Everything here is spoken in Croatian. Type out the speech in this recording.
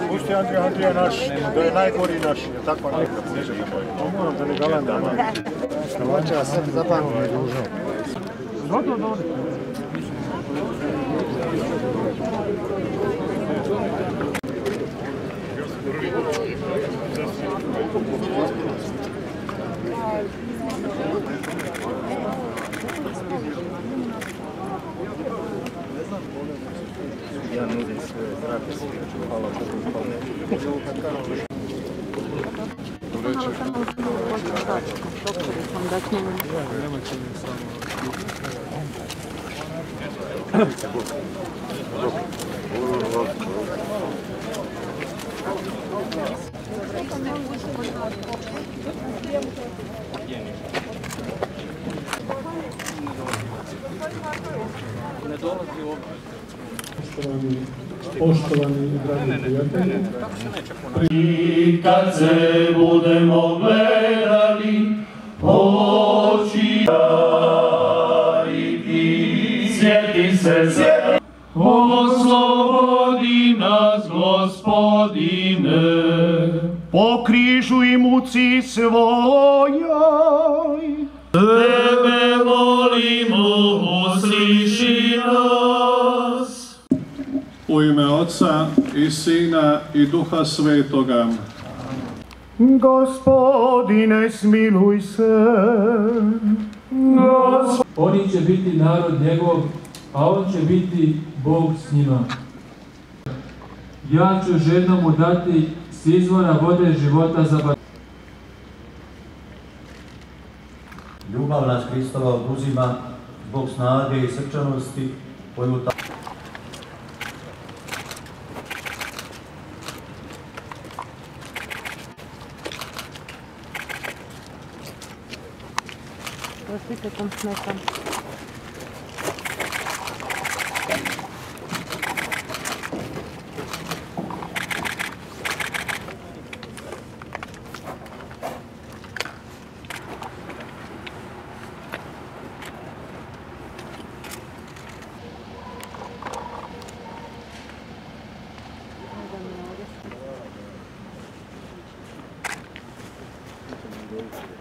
Pusti Andrija naš, to je najgori naš, je takva nekada, neće se bojiti. To moram da ne galam. Hrvaća sad zapanu ne dužno. Dobro. Ja nudim sve zrake, hvala Bogu. Ne dolazi ovdje. Poštovani i dragi prijatelji, i kad se budemo gledali, oči i ti, sjeti se, oslobodi nas, Gospodine, Po križu i muci svojoj, tebe molimo, usliši nas. u ime Otca i Sina i Duha Svetoga. Gospodine, smiluj se. Oni će biti narod njegov, a on će biti Bog s njima. Ja ću žedno mu dati s izvora vode života za baš. Ljubav nas Hristova oduzima zbog snage i srčanosti koju Prostite, tam smetam. Thank you.